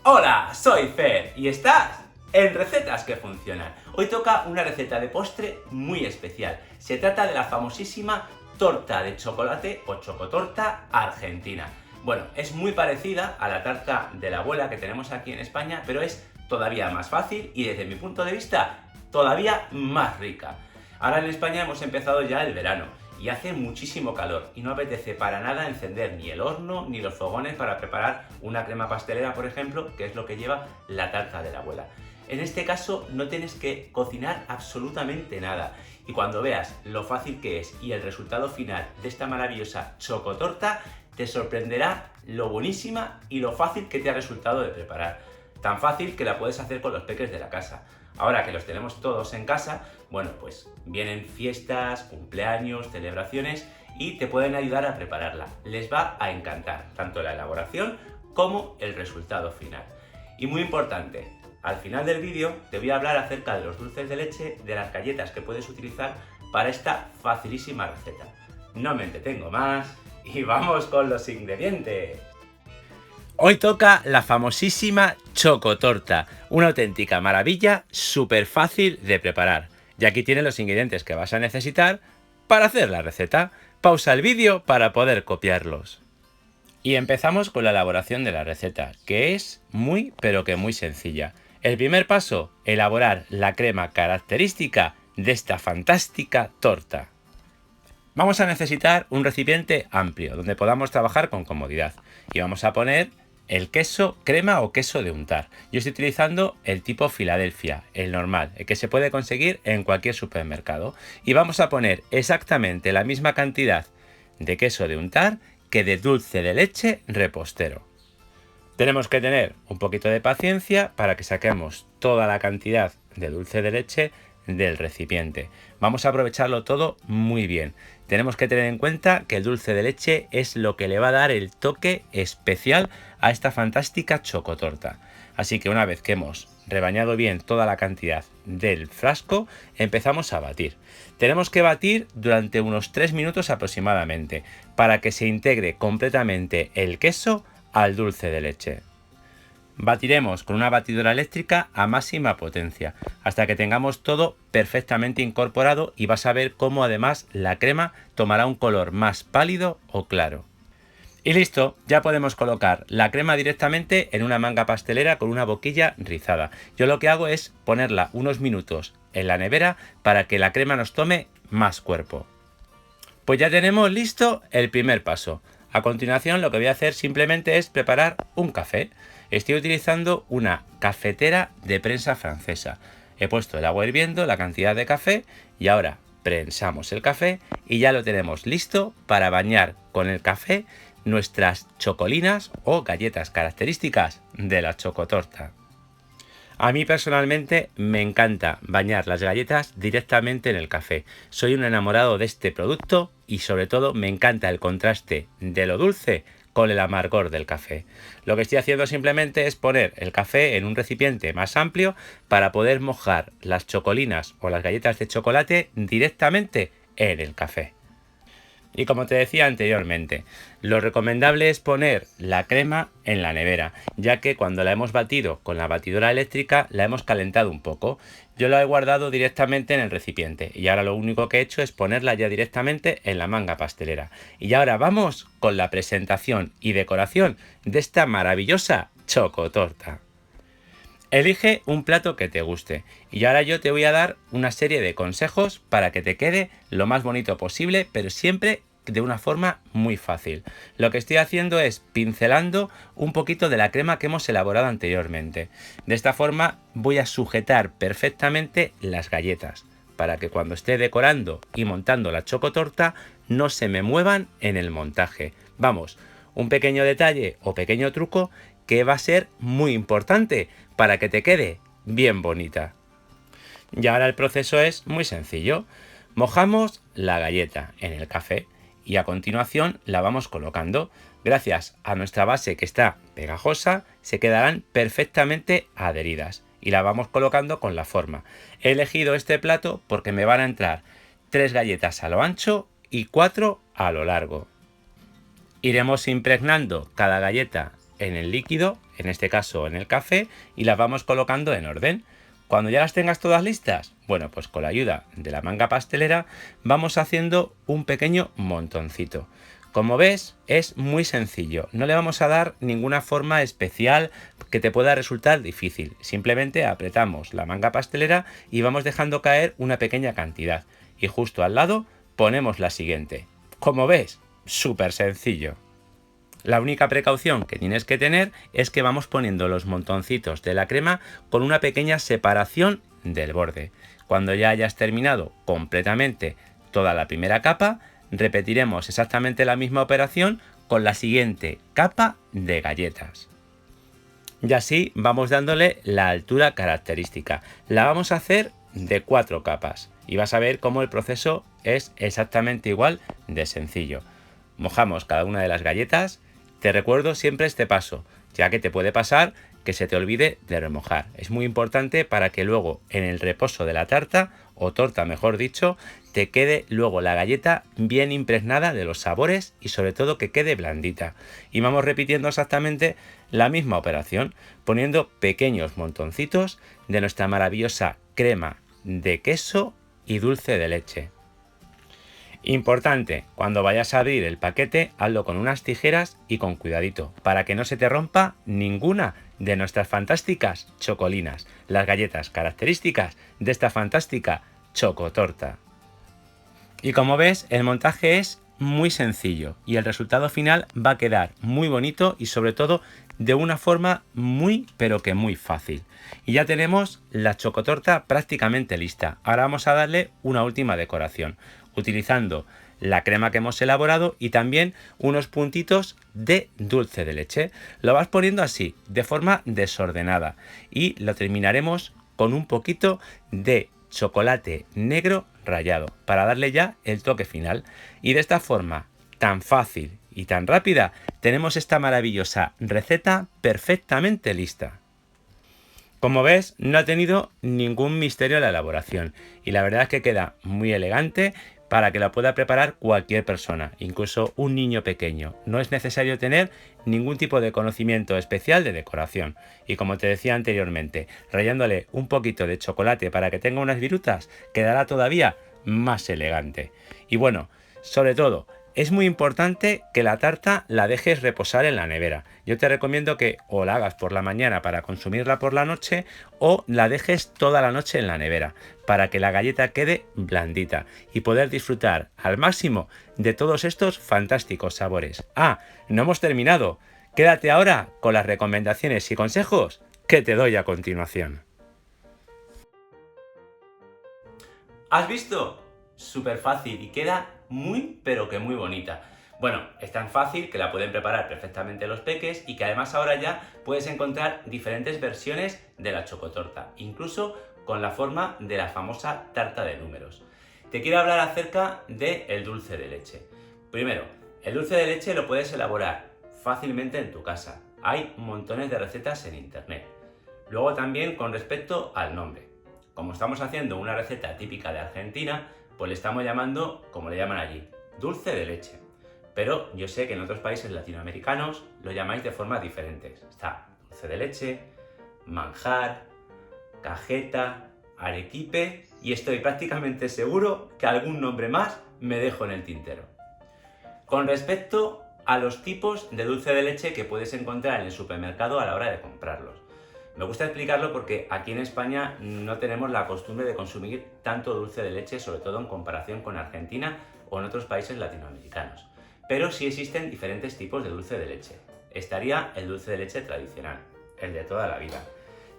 Hola, soy Fer y estás en Recetas que Funcionan. Hoy toca una receta de postre muy especial. Se trata de la famosísima torta de chocolate o chocotorta argentina. Bueno, es muy parecida a la tarta de la abuela que tenemos aquí en España, pero es todavía más fácil y desde mi punto de vista todavía más rica. Ahora en España hemos empezado ya el verano y hace muchísimo calor y no apetece para nada encender ni el horno ni los fogones para preparar una crema pastelera, por ejemplo, que es lo que lleva la tarta de la abuela. En este caso no tienes que cocinar absolutamente nada y cuando veas lo fácil que es y el resultado final de esta maravillosa chocotorta, te sorprenderá lo buenísima y lo fácil que te ha resultado de preparar. Tan fácil que la puedes hacer con los peques de la casa. Ahora que los tenemos todos en casa, bueno, pues vienen fiestas, cumpleaños, celebraciones y te pueden ayudar a prepararla. Les va a encantar tanto la elaboración como el resultado final. Y muy importante, al final del vídeo te voy a hablar acerca de los dulces de leche, de las galletas que puedes utilizar para esta facilísima receta. No me entretengo más y vamos con los ingredientes. Hoy toca la famosísima chocotorta, una auténtica maravilla, súper fácil de preparar. Y aquí tienes los ingredientes que vas a necesitar para hacer la receta. Pausa el vídeo para poder copiarlos. Y empezamos con la elaboración de la receta, que es muy pero que muy sencilla. El primer paso, elaborar la crema característica de esta fantástica torta. Vamos a necesitar un recipiente amplio donde podamos trabajar con comodidad y vamos a poner el queso crema o queso de untar. Yo estoy utilizando el tipo Filadelfia, el normal, el que se puede conseguir en cualquier supermercado. Y vamos a poner exactamente la misma cantidad de queso de untar que de dulce de leche repostero. Tenemos que tener un poquito de paciencia para que saquemos toda la cantidad de dulce de leche del recipiente. Vamos a aprovecharlo todo muy bien. Tenemos que tener en cuenta que el dulce de leche es lo que le va a dar el toque especial a esta fantástica chocotorta. Así que una vez que hemos rebañado bien toda la cantidad del frasco, empezamos a batir. Tenemos que batir durante unos 3 minutos aproximadamente para que se integre completamente el queso al dulce de leche. Batiremos con una batidora eléctrica a máxima potencia hasta que tengamos todo perfectamente incorporado y vas a ver cómo además la crema tomará un color más pálido o claro. Y listo, ya podemos colocar la crema directamente en una manga pastelera con una boquilla rizada. Yo lo que hago es ponerla unos minutos en la nevera para que la crema nos tome más cuerpo. Pues ya tenemos listo el primer paso. A continuación lo que voy a hacer simplemente es preparar un café. Estoy utilizando una cafetera de prensa francesa. He puesto el agua hirviendo, la cantidad de café y ahora prensamos el café y ya lo tenemos listo para bañar con el café nuestras chocolinas o galletas características de la chocotorta. A mí personalmente me encanta bañar las galletas directamente en el café. Soy un enamorado de este producto y sobre todo me encanta el contraste de lo dulce con el amargor del café. Lo que estoy haciendo simplemente es poner el café en un recipiente más amplio para poder mojar las chocolinas o las galletas de chocolate directamente en el café. Y como te decía anteriormente, lo recomendable es poner la crema en la nevera, ya que cuando la hemos batido con la batidora eléctrica la hemos calentado un poco. Yo la he guardado directamente en el recipiente y ahora lo único que he hecho es ponerla ya directamente en la manga pastelera. Y ahora vamos con la presentación y decoración de esta maravillosa chocotorta. Elige un plato que te guste y ahora yo te voy a dar una serie de consejos para que te quede lo más bonito posible, pero siempre de una forma muy fácil. Lo que estoy haciendo es pincelando un poquito de la crema que hemos elaborado anteriormente. De esta forma voy a sujetar perfectamente las galletas para que cuando esté decorando y montando la chocotorta no se me muevan en el montaje. Vamos, un pequeño detalle o pequeño truco que va a ser muy importante para que te quede bien bonita. Y ahora el proceso es muy sencillo. Mojamos la galleta en el café y a continuación la vamos colocando. Gracias a nuestra base que está pegajosa, se quedarán perfectamente adheridas y la vamos colocando con la forma. He elegido este plato porque me van a entrar 3 galletas a lo ancho y 4 a lo largo. Iremos impregnando cada galleta en el líquido, en este caso en el café, y las vamos colocando en orden. Cuando ya las tengas todas listas, bueno, pues con la ayuda de la manga pastelera vamos haciendo un pequeño montoncito. Como ves, es muy sencillo, no le vamos a dar ninguna forma especial que te pueda resultar difícil. Simplemente apretamos la manga pastelera y vamos dejando caer una pequeña cantidad. Y justo al lado ponemos la siguiente. Como ves, súper sencillo. La única precaución que tienes que tener es que vamos poniendo los montoncitos de la crema con una pequeña separación del borde. Cuando ya hayas terminado completamente toda la primera capa, repetiremos exactamente la misma operación con la siguiente capa de galletas. Y así vamos dándole la altura característica. La vamos a hacer de 4 capas y vas a ver cómo el proceso es exactamente igual de sencillo. Mojamos cada una de las galletas. Te recuerdo siempre este paso, ya que te puede pasar que se te olvide de remojar. Es muy importante para que luego en el reposo de la tarta, o torta mejor dicho, te quede luego la galleta bien impregnada de los sabores y sobre todo que quede blandita. Y vamos repitiendo exactamente la misma operación, poniendo pequeños montoncitos de nuestra maravillosa crema de queso y dulce de leche. Importante, cuando vayas a abrir el paquete, hazlo con unas tijeras y con cuidadito, para que no se te rompa ninguna de nuestras fantásticas chocolinas, las galletas características de esta fantástica chocotorta. Y como ves, el montaje es muy sencillo y el resultado final va a quedar muy bonito y sobre todo de una forma muy pero que muy fácil. Y ya tenemos la chocotorta prácticamente lista. Ahora vamos a darle una última decoración, utilizando la crema que hemos elaborado y también unos puntitos de dulce de leche. Lo vas poniendo así, de forma desordenada, y lo terminaremos con un poquito de chocolate negro rallado para darle ya el toque final. Y de esta forma tan fácil y tan rápida tenemos esta maravillosa receta perfectamente lista. Como ves, no ha tenido ningún misterio la elaboración y la verdad es que queda muy elegante para que la pueda preparar cualquier persona, incluso un niño pequeño. No es necesario tener ningún tipo de conocimiento especial de decoración. Y como te decía anteriormente, rallándole un poquito de chocolate para que tenga unas virutas, quedará todavía más elegante. Y bueno, sobre todo, es muy importante que la tarta la dejes reposar en la nevera. Yo te recomiendo que o la hagas por la mañana para consumirla por la noche o la dejes toda la noche en la nevera para que la galleta quede blandita y poder disfrutar al máximo de todos estos fantásticos sabores. ¡Ah! No hemos terminado. Quédate ahora con las recomendaciones y consejos que te doy a continuación. ¿Has visto? Súper fácil y queda muy pero que muy bonita. Bueno, es tan fácil que la pueden preparar perfectamente los peques y que además ahora ya puedes encontrar diferentes versiones de la chocotorta, incluso con la forma de la famosa tarta de números. Te quiero hablar acerca del dulce de leche. Primero, el dulce de leche lo puedes elaborar fácilmente en tu casa. Hay montones de recetas en internet. Luego también con respecto al nombre. Como estamos haciendo una receta típica de Argentina, pues le estamos llamando, como le llaman allí, dulce de leche. Pero yo sé que en otros países latinoamericanos lo llamáis de formas diferentes. Está dulce de leche, manjar, cajeta, arequipe y estoy prácticamente seguro que algún nombre más me dejo en el tintero. Con respecto a los tipos de dulce de leche que puedes encontrar en el supermercado a la hora de comprarlos. Me gusta explicarlo porque aquí en España no tenemos la costumbre de consumir tanto dulce de leche, sobre todo en comparación con Argentina o en otros países latinoamericanos. Pero sí existen diferentes tipos de dulce de leche. Estaría el dulce de leche tradicional, el de toda la vida.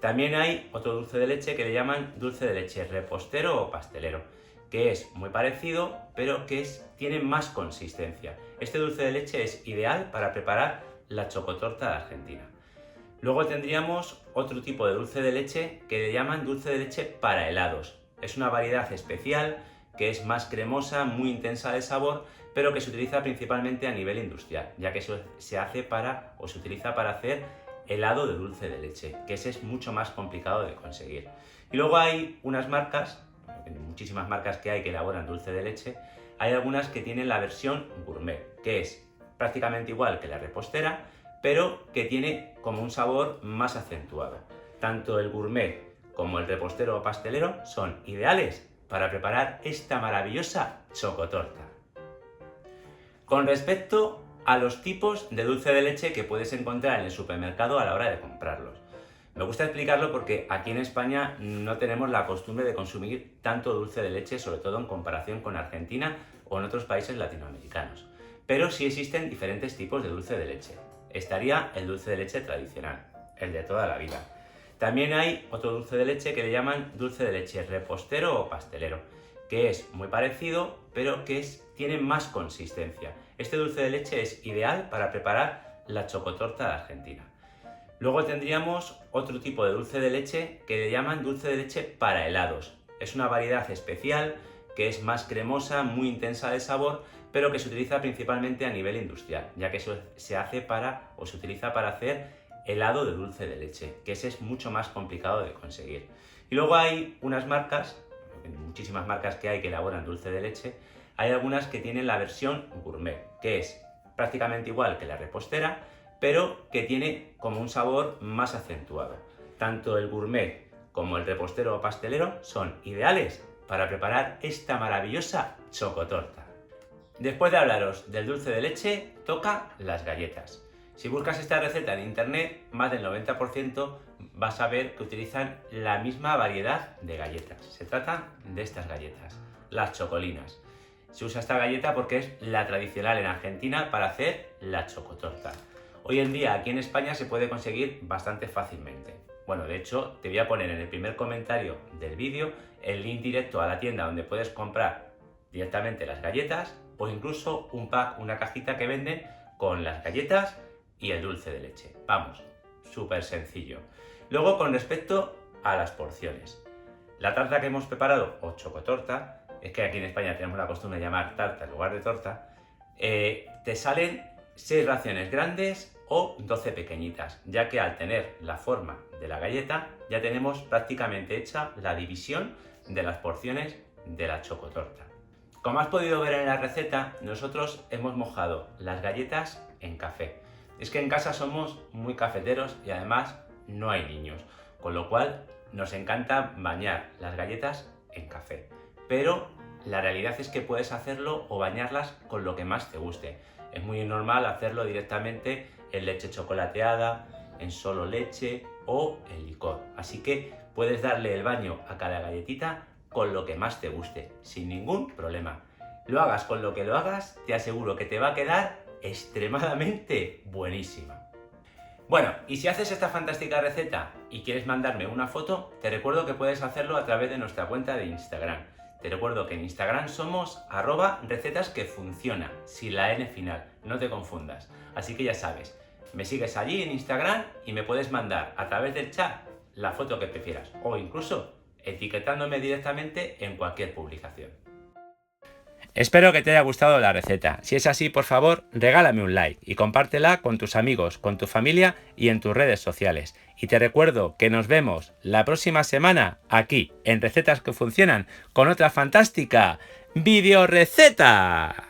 También hay otro dulce de leche que le llaman dulce de leche repostero o pastelero, que es muy parecido, pero que tiene más consistencia. Este dulce de leche es ideal para preparar la chocotorta de Argentina. Luego tendríamos otro tipo de dulce de leche que le llaman dulce de leche para helados. Es una variedad especial que es más cremosa, muy intensa de sabor, pero que se utiliza principalmente a nivel industrial, ya que se hace se utiliza para hacer helado de dulce de leche, que ese es mucho más complicado de conseguir. Y luego hay unas marcas, muchísimas marcas que hay que elaboran dulce de leche, hay algunas que tienen la versión gourmet, que es prácticamente igual que la repostera, pero que tiene como un sabor más acentuado. Tanto el gourmet como el repostero o pastelero son ideales para preparar esta maravillosa chocotorta. Con respecto a los tipos de dulce de leche que puedes encontrar en el supermercado a la hora de comprarlos. Me gusta explicarlo porque aquí en España no tenemos la costumbre de consumir tanto dulce de leche, sobre todo en comparación con Argentina o en otros países latinoamericanos. Pero sí existen diferentes tipos de dulce de leche. Estaría el dulce de leche tradicional, el de toda la vida. También hay otro dulce de leche que le llaman dulce de leche repostero o pastelero, que es muy parecido, pero que tiene más consistencia. Este dulce de leche es ideal para preparar la chocotorta de Argentina. Luego tendríamos otro tipo de dulce de leche que le llaman dulce de leche para helados. Es una variedad especial que es más cremosa, muy intensa de sabor, pero que se utiliza principalmente a nivel industrial, ya que se utiliza para hacer helado de dulce de leche, que ese es mucho más complicado de conseguir. Y luego hay unas marcas, muchísimas marcas que hay que elaboran dulce de leche, hay algunas que tienen la versión gourmet, que es prácticamente igual que la repostera, pero que tiene como un sabor más acentuado. Tanto el gourmet como el repostero o pastelero son ideales para preparar esta maravillosa chocotorta. Después de hablaros del dulce de leche, toca las galletas. Si buscas esta receta en internet, más del 90% vas a ver que utilizan la misma variedad de galletas. Se trata de estas galletas, las chocolinas. Se usa esta galleta porque es la tradicional en Argentina para hacer la chocotorta. Hoy en día aquí en España se puede conseguir bastante fácilmente. Bueno, de hecho, te voy a poner en el primer comentario del vídeo el link directo a la tienda donde puedes comprar directamente las galletas o incluso un pack, una cajita que venden con las galletas y el dulce de leche. Vamos, súper sencillo. Luego, con respecto a las porciones. La tarta que hemos preparado, o chocotorta, es que aquí en España tenemos la costumbre de llamar tarta en lugar de torta, te salen 6 raciones grandes o 12 pequeñitas, ya que al tener la forma de la galleta ya tenemos prácticamente hecha la división de las porciones de la chocotorta. Como has podido ver en la receta, nosotros hemos mojado las galletas en café. Es que en casa somos muy cafeteros y además no hay niños, con lo cual nos encanta bañar las galletas en café. Pero la realidad es que puedes hacerlo o bañarlas con lo que más te guste. Es muy normal hacerlo directamente en leche chocolateada, en solo leche o en licor. Así que puedes darle el baño a cada galletita con lo que más te guste, sin ningún problema. Lo hagas con lo que lo hagas, te aseguro que te va a quedar extremadamente buenísima. Bueno, y si haces esta fantástica receta y quieres mandarme una foto, te recuerdo que puedes hacerlo a través de nuestra cuenta de Instagram. Te recuerdo que en Instagram somos @recetasquefunciona, sin la N final, no te confundas. Así que ya sabes, me sigues allí en Instagram y me puedes mandar a través del chat la foto que prefieras o incluso etiquetándome directamente en cualquier publicación. Espero que te haya gustado la receta. Si es así, por favor, regálame un like y compártela con tus amigos, con tu familia y en tus redes sociales. Y te recuerdo que nos vemos la próxima semana aquí en Recetas que Funcionan con otra fantástica videoreceta.